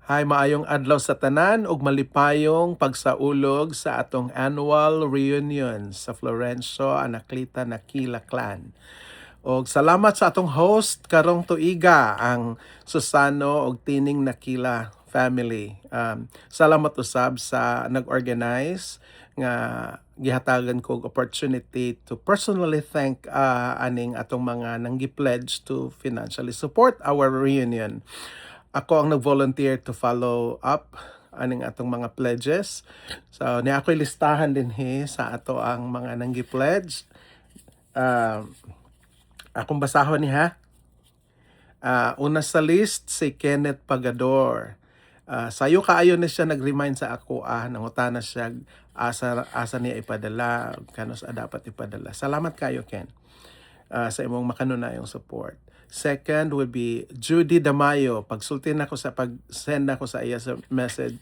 Hay maayong adlaw sa tanan ug malipayong pagsaulog sa atong annual reunion sa Florencio Anaclita Nakila Clan. Og salamat sa atong host karong tuiga ang Susano og Tining Nakila family. Salamat usab sa nag-organize nga gihatagan ko og opportunity to personally thank aning atong mga nanggi-pledge to financially support our reunion. Ako ang nag-volunteer to follow up aning atong mga pledges. So ni ako'y listahan din sa ato ang mga nanggi-pledge. Akong basahon ni ha. Una sa list si Kenneth Pagador. Sayo kaayo na siya nag-remind sa ako nangutana siya asa niya ipadala kanos dapat ipadala. Salamat kayo Ken sa imong makanunayong support. Second would be Judy Damayo. Pagsulti na ko sa pag-send ako sa iya sa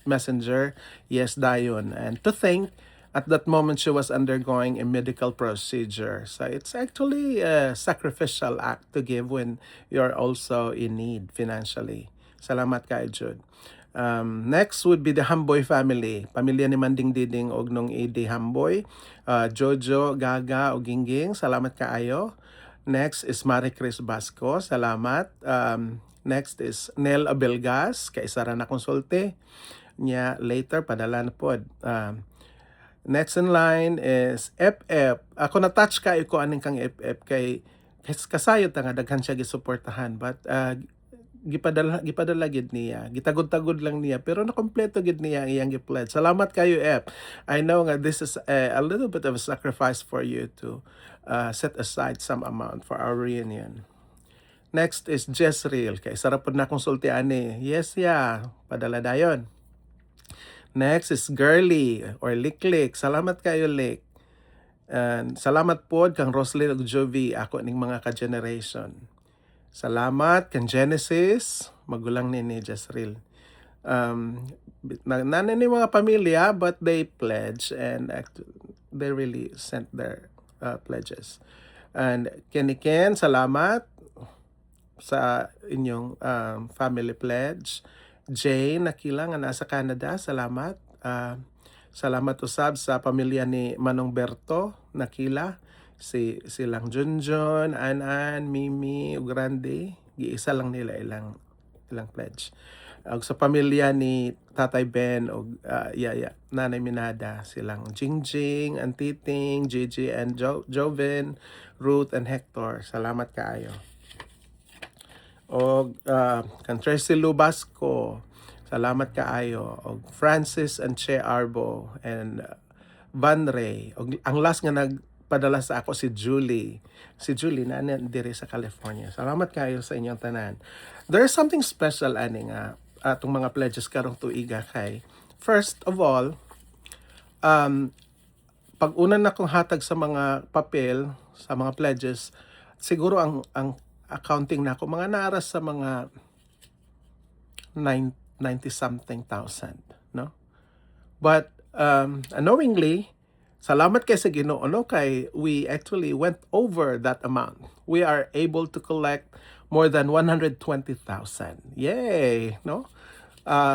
messenger, yes dayon. And to think, at that moment she was undergoing a medical procedure. So it's actually a sacrificial act to give when you're also in need financially. Salamat kay Jude. Next would be the Hamboy family. Pamilya ni Manding Diding og nung Edi Hamboy. Jojo, Gaga o Gingging. Salamat kaayo. Next is Marie Chris Basco. Salamat. Next is Nel Abelgas. Kaisa ra na konsulte. Nya later padala na pod. Next in line is FF. Ako na-touch kayo ko aning kang FF kay kasayod nga daghan siya gisuportahan but gipadala gid niya, gitagod-tagod lang niya pero nakompleto gid niya ang iyang gipledge. Salamat kayo F. I know nga this is a little bit of a sacrifice for you to set aside some amount for our reunion. Next is Jezreel. Kay sarap pod na konsulti ani. Yes padala dayon. Next is Girly or Liklik. Salamat kayo Lik. And salamat pod kang Roslyn ug Jovi ako ning mga ka-generation. Salamat kan Genesis, magulang ni Jezreel. Nanay ni mga pamilya but they pledge and they really sent their pledges. And Ken, salamat sa inyong family pledge. Jane Nakila nga nasa Canada, salamat. Salamat usab sa pamilya ni Manong Berto Nakila. Silang Junjun, Anan, Mimi, ug Randy, giisa lang nila ilang pledge. Ug sa pamilya ni Tatay Ben ug Yaya, Nanay Minada, silang Jingjing, Antiting, Gigi and Joven, Ruth and Hector. Salamat kaayo. Og kan Tracy Lubasco, salamat kaayo. Og Francis and Che Arbo and Van Ray. Og ang last nga padala sa ako si Julie. Si Julie na diri sa California. Salamat kayo sa inyong tanan. There's something special ani nga atong mga pledges karong tuiga kay. First of all, pag una na kong hatag sa mga papel, sa mga pledges, siguro ang accounting na ako mga naras sa mga 90 something thousand, no? But unknowingly, salamat kay sa Ginoo kay we actually went over that amount. We are able to collect more than 120,000. Yay, no?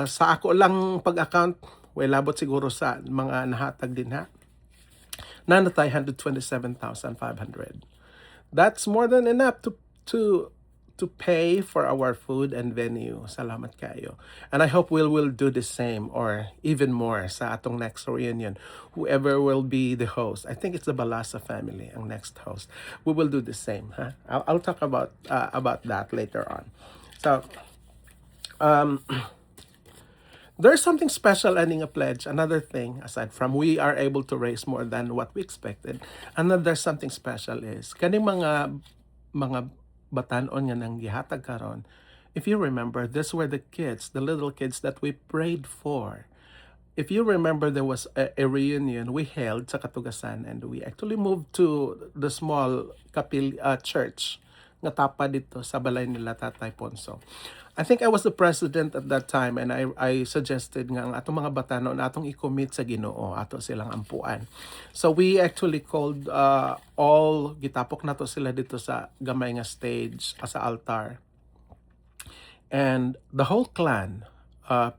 Sa ako lang pag-account, labot siguro sa mga nahatag din ha. Nanatay 127,500. That's more than enough to pay for our food and venue. Salamat kayo. And I hope we will do the same or even more sa atong next reunion. Whoever will be the host. I think it's the Balasa family ang next host. We will do the same. Huh? I'll talk about that later on. So, there's something special ending a pledge. Another thing, aside from we are able to raise more than what we expected, another something special is kaning mga batanon nga nang gihatag karon. If you remember, these were the little kids that we prayed for. If you remember, there was a reunion we held sa Katugasan and we actually moved to the small church nga tapa dito sa balay nila Tatay Ponso. I think I was the president at that time and I suggested nga ang atong mga batanon atong i-commit sa Ginoo, ato silang ampuan. So we actually called all gitapok nato sila dito sa gamay nga stage sa altar. And the whole clan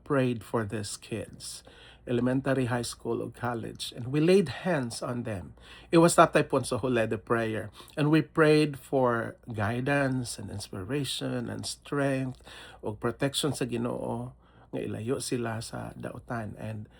prayed for these kids, elementary, high school, or college, and we laid hands on them. It was Tatay Ponso who led the prayer, and we prayed for guidance and inspiration and strength o protection sa Ginoo nga ilayo sila sa dautan. And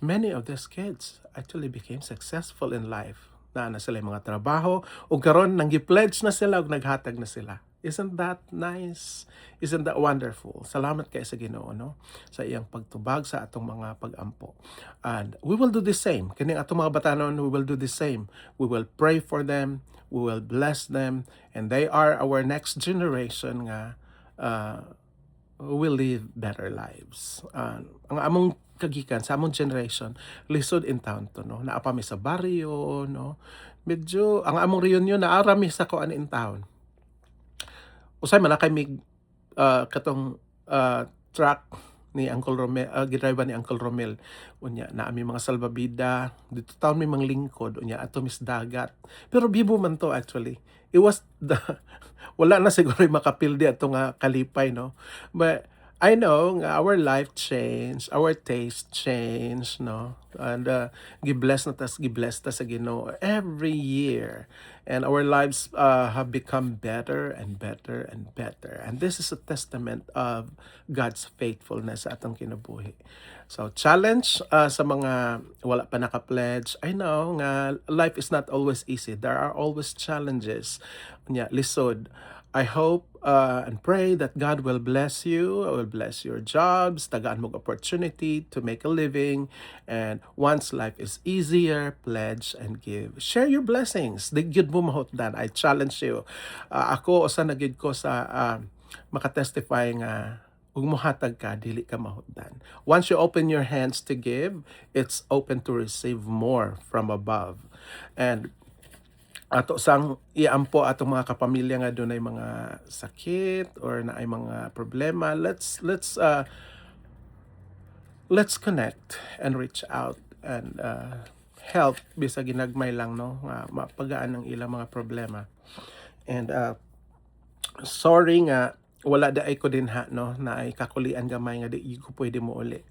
many of these kids actually became successful in life. Na sila yung mga trabaho o karon nang gi-pledge na sila o naghatag na sila. Isn't that nice? Isn't that wonderful? Salamat kay sa Ginoo, no? Sa iyang pagtubag sa atong mga pag-ampo. And we will do the same. Kining atong mga batanon, we will do the same. We will pray for them, we will bless them, and they are our next generation nga will live better lives. Ang among kagikan sa among generation, lisod in town to, no? Naapa mi sa baryo, no? Medyo, ang among reunion na arami sa kuan in town. Usay man na kay mig katong truck ni Uncle Romel, gidrive ni Uncle Romel. Unya, na ami mga salbabida, dito taon may mga lingkod, unya ato mis dagat. Pero bibo man to actually. It was the, wala na siguro yung makapildi ato nga kalipay, no? But I know nga our life changed, our taste changed, no? And gibless na tas gibless ta sa Ginoo every year. And our lives have become better and better and better. And this is a testament of God's faithfulness sa atong kinabuhi. So challenge sa mga wala pa naka-pledge. I know nga life is not always easy. There are always challenges. Nya lisod. I hope and pray that God will bless you, will bless your jobs, tagaan mo opportunity to make a living, and once life is easier, pledge and give. Share your blessings. Di gyud mo mahutdan. I challenge you. Ako usa na gyud ko sa makatestify nga ug mohatag ka dili ka mahutdan. Once you open your hands to give, it's open to receive more from above. And ato sang iampo atong mga kapamilya nga dunay mga sakit or na ay mga problema, let's connect and reach out and help bisa ginagmay lang, no, nga mapagaan ang ilang mga problema. And sorry nga wala da ay ko din ha, no, na ay kakulian gamay nga di ko pwede mo uli.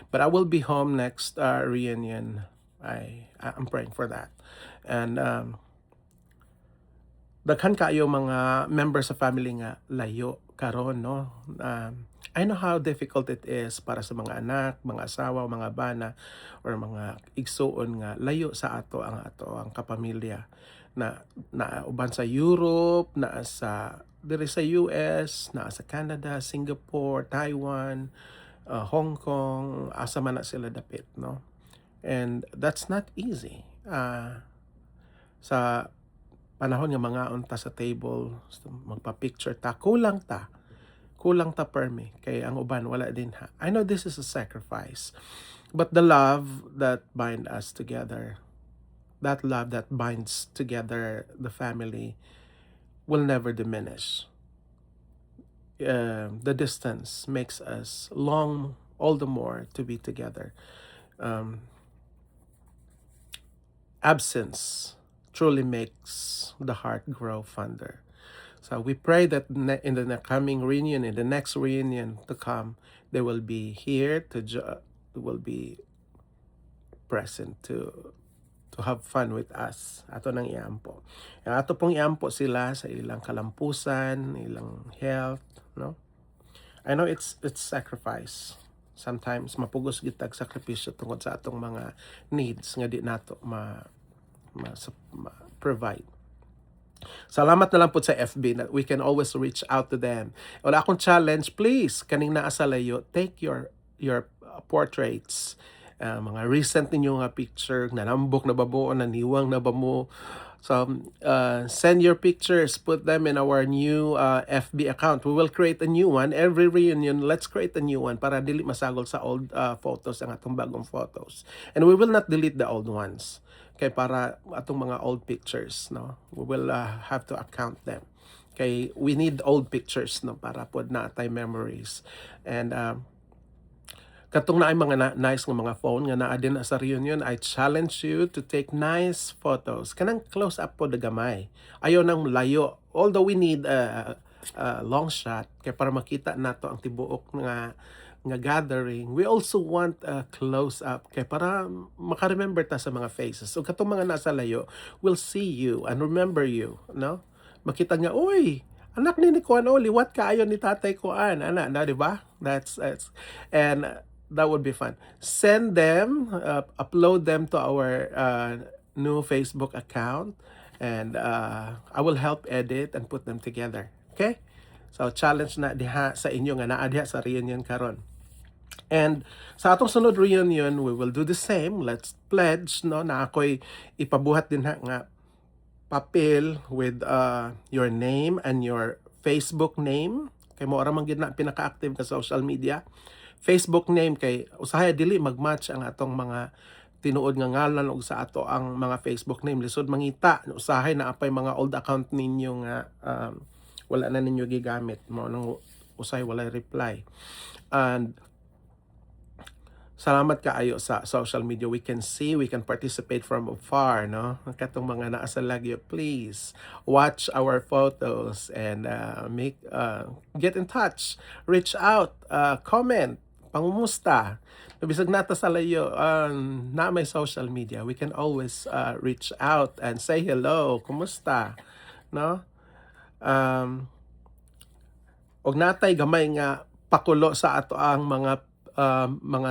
But I will be home next reunion. I'm praying for that. And daghan kayo mga members sa family nga layo karon, no? I know how difficult it is para sa mga anak, mga asawa, mga bana, or mga igsuon nga layo sa ato ang kapamilya na uban sa Europe, na sa diri sa US, na sa Canada, Singapore, Taiwan, Hong Kong, asa man na sila dapit, no? And that's not easy. Sa panahon nga mga unta sa table, magpa-picture ta, kulang ta permi, kay ang uban wala din ha. I know this is a sacrifice, but the love that bind us together, that love that binds together the family will never diminish. The distance makes us long all the more to be together. Absence truly makes the heart grow fonder. So we pray that in the coming reunion, in the next reunion to come, they will be here will be present to have fun with us. Ato nang iampo. Ato pong iampo sila sa ilang kalampusan, ilang health, no? I know it's sacrifice. Sometimes mapugos gitag sakripisyo tungod sa atong mga needs nga di nato provide. Salamat na lang po sa FB that we can always reach out to them. Wala akong challenge, please, kaning naa sa layo, take your portraits, mga recent ninyo nga picture, nanambok na ba mo, naniwang na ba mo. So, send your pictures, put them in our new FB account. We will create a new one. Every reunion, let's create a new one para dili masagol sa old photos, ang atong bagong photos. And we will not delete the old ones. Kay para atong mga old pictures, no, we will have to account them. Kay we need old pictures, no, para pod na tay memories. And katong na ay mga nice nga mga phone nga naa din sa reunion, I challenge you to take nice photos. Kanang close up po gamay. Ayo nang layo. Although we need long shot kay para makita nato ang tibuok nga gathering. We also want a close up kay para makaremember ta sa mga faces. So katong mga nasa layo will see you and remember you, no? Makita nga, uy, anak ni Kuan o, liwat kaayo ni tatay Kuan, ana, na, di ba? That's and that would be fun. Send them, upload them to our new Facebook account, and I will help edit and put them together. Okay? So challenge na diha sa inyo nga naa diha sa reunion karon. And sa atong sunod reunion, we will do the same. Let's pledge, no, na ako'y ipabuhat din nga papel with your name and your Facebook name. Kay mo ara man gid na pinaka-active ka social media. Facebook name kay usahay dili mag-match ang atong mga tinuod nga ngalan ug sa ato ang mga Facebook name. Lisod mangita usahay na apay mga old account ninyo nga wala na ninyo gigamit mo nang usahay wala reply. And salamat kaayo sa social media. We can see, we can participate from afar, no? Katong mga naa sa lagyo, please watch our photos and get in touch, reach out, comment, pangumusta. Bisag nata sa layo, na may social media, we can always reach out and say hello, kumusta, no? Og natay gamay nga pakulo sa ato ang mga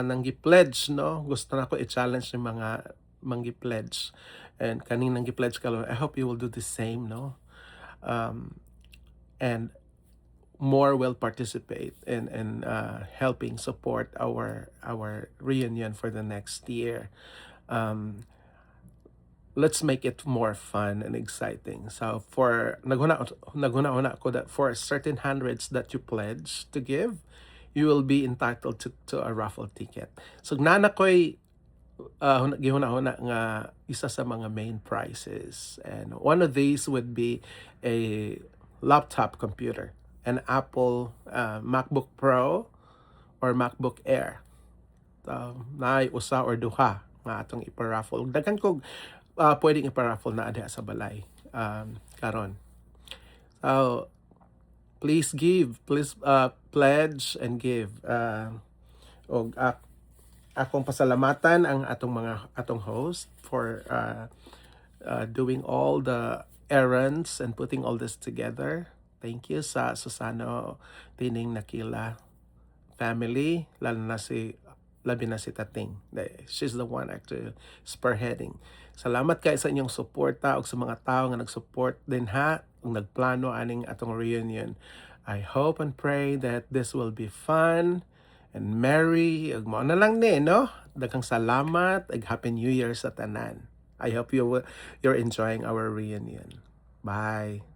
nanggi-pledge, no? Gusto na ko i-challenge yung mga manggi-pledge. And kaning nanggi-pledge ka lang, I hope you will do the same, no? And more will participate in helping support our reunion for the next year. Let's make it more fun and exciting. So for naghuna ko that for certain hundreds that you pledge to give, you will be entitled to a raffle ticket. So nana ko'y gihuna-huna nga isa sa mga main prizes. And one of these would be a laptop computer, an Apple MacBook Pro or MacBook Air. Naay usa or duha nga atong iparaffle. Daghan kog pwedeng iparaffle na diha sa balay karon. So please give, please pledge and give. Og akong pasalamatan ang atong host for doing all the errands and putting all this together. Thank you sa Susano Tining Nakila family, lalo na labi na si Tating. She's the one actually spearheading. Salamat kay sa inyong suporta ug sa mga tao nga nag-support din ha ug nagplano aning atong reunion. I hope and pray that this will be fun and merry. Ug mo na lang ni, no? Daghang salamat ug Happy New Year sa tanan. I hope you're enjoying our reunion. Bye.